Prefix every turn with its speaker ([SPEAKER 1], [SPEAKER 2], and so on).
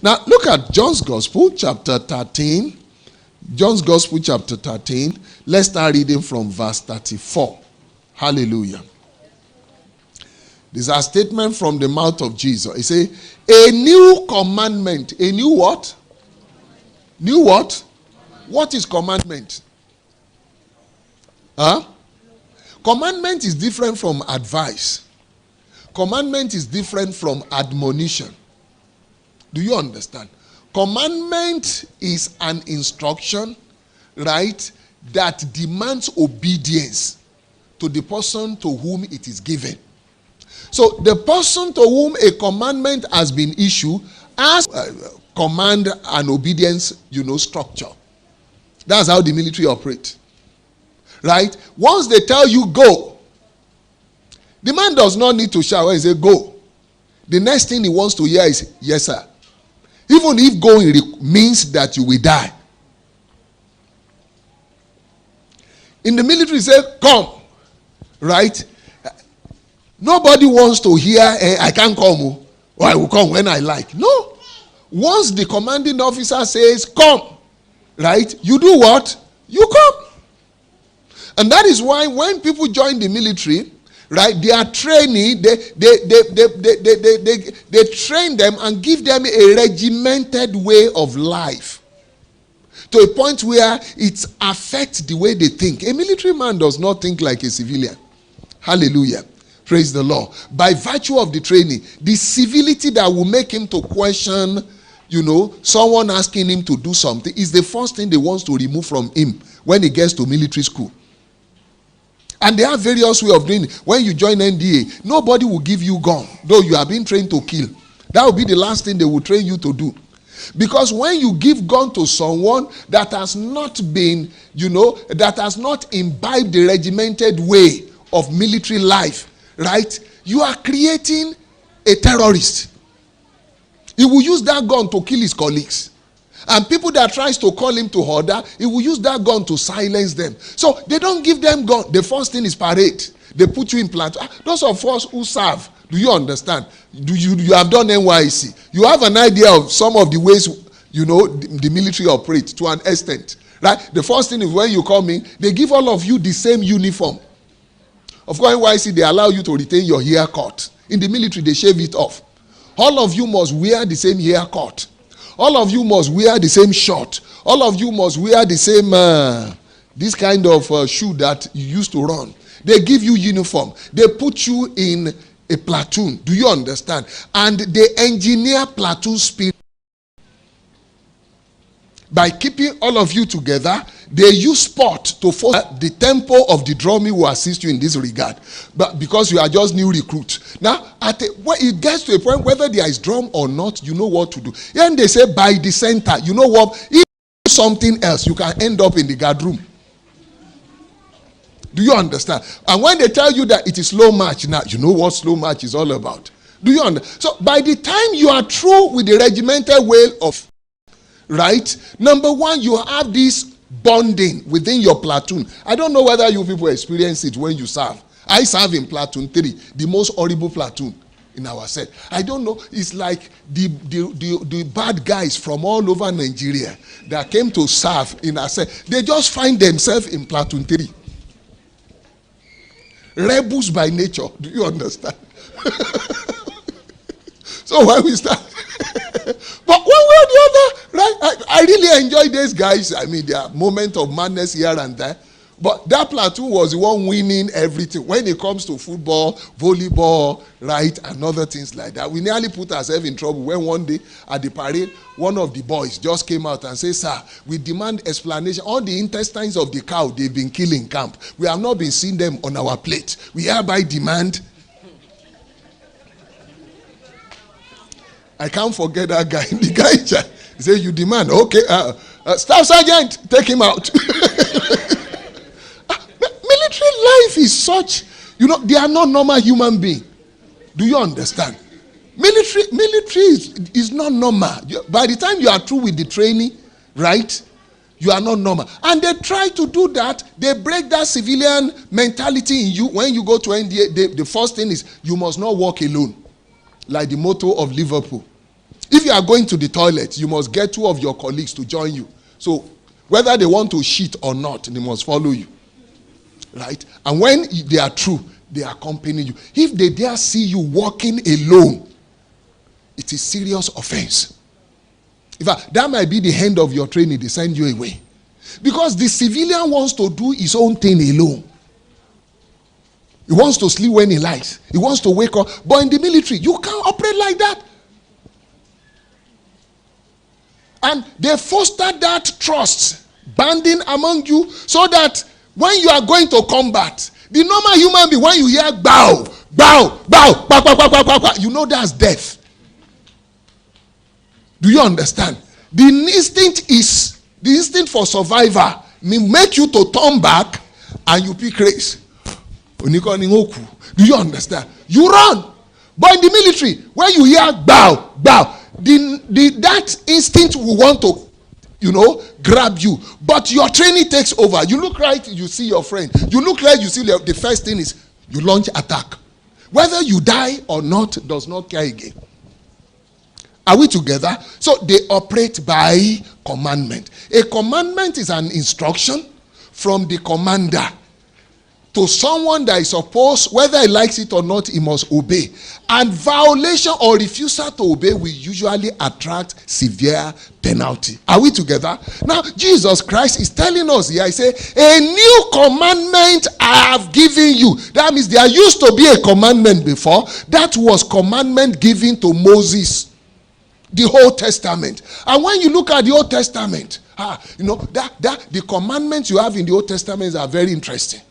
[SPEAKER 1] Now, look at John's Gospel, chapter 13. John's Gospel, chapter 13. Let's start reading from verse 34. Hallelujah. This is a statement from the mouth of Jesus. He says, a new commandment. A new what? New what? What is commandment? Huh? Commandment is different from advice. Commandment is different from admonition. Do you understand? Commandment is an instruction, right, that demands obedience to the person to whom it is given. So the person to whom a commandment has been issued has command and obedience, structure. That's how the military operate. Right? Once they tell you go, the man does not need to shout when he says go. The next thing he wants to hear is yes, sir. Even if going means that you will die. In the military, say come. Right? Nobody wants to hear, I can't come, or I will come when I like. No. Once the commanding officer says, come, right, you do what? You come. And that is why when people join the military, right, they are training, they train them and give them a regimented way of life. To a point where it affects the way they think. A military man does not think like a civilian. Hallelujah. Praise the Lord. By virtue of the training, the civility that will make him to question, someone asking him to do something is the first thing they want to remove from him when he gets to military school. And there are various ways of doing it. When you join NDA, nobody will give you gun, though you are being trained to kill. That will be the last thing they will train you to do. Because when you give gun to someone that has not been, that has not imbibed the regimented way of military life, right? You are creating a terrorist. He will use that gun to kill his colleagues. And people that tries to call him to order, he will use that gun to silence them. So they don't give them gun. The first thing is parade. They put you in platoon. Those of us who serve, do you understand? You have done NYC. You have an idea of some of the ways, the military operates to an extent. Right? The first thing is when you come in, they give all of you the same uniform. Of course, NYC, they allow you to retain your haircut. In the military, they shave it off. All of you must wear the same haircut. All of you must wear the same shirt. All of you must wear the same, this kind of shoe that you used to run. They give you uniform. They put you in a platoon. Do you understand? And they engineer platoon spirit. By keeping all of you together, they use sport to force the tempo of the drumming will assist you in this regard. But because you are just new recruit. Now, when it gets to a point, whether there is drum or not, you know what to do. And they say by the center, you know what? If you do something else, you can end up in the guard room. Do you understand? And when they tell you that it is slow march, now you know what slow march is all about. Do you understand? So by the time you are through with the regimental way of, right? Number one, you have this bonding within your platoon. I don't know whether you people experience it when you serve. I serve in platoon 3, the most horrible platoon in our set. I don't know. It's like the bad guys from all over Nigeria that came to serve in our set. They just find themselves in platoon 3. Rebels by nature. Do you understand? So when we start, but one way or the other, right? I really enjoy these guys. I mean, there are moments of madness here and there. But that platoon was the one winning everything. When it comes to football, volleyball, right, and other things like that. We nearly put ourselves in trouble when one day at the parade, one of the boys just came out and said, sir, we demand explanation. All the intestines of the cow they've been killing camp. We have not been seeing them on our plate. We hereby demand. I can't forget that guy. The guy he said, you demand. Okay, Staff Sergeant, take him out. Military life is such, they are not normal human beings. Do you understand? Military is not normal. By the time you are through with the training, right, you are not normal. And they try to do that. They break that civilian mentality in you. When you go to NDA, the first thing is you must not walk alone. Like the motto of Liverpool. If you are going to the toilet, you must get 2 of your colleagues to join you. So whether they want to shit or not, they must follow you. Right? And when they are through, they accompany you. If they dare see you walking alone, it is serious offense. In fact, that might be the end of your training. They send you away. Because the civilian wants to do his own thing alone. He wants to sleep when he likes. He wants to wake up. But in the military, you can't operate like that. And they foster that trust, banding among you, so that when you are going to combat, the normal human being, when you hear bow, bow, bow, bow, bow, bow, bow, bow, bow, you know that's death. Do you understand? The instinct for survivor make you to turn back and you pick race. Do you understand? You run. But in the military, when you hear bow, bow, that instinct will want to, grab you. But your training takes over. You look right, you see your friend. You look right, you see the first thing is you launch attack. Whether you die or not does not care again. Are we together? So they operate by commandment. A commandment is an instruction from the commander to someone that is supposed, whether he likes it or not, he must obey. And violation or refusal to obey will usually attract severe penalty. Are we together? Now, Jesus Christ is telling us here, he said, a new commandment I have given you. That means there used to be a commandment before. That was commandment given to Moses. The Old Testament. And when you look at the Old Testament, the commandments you have in the Old Testament are very interesting.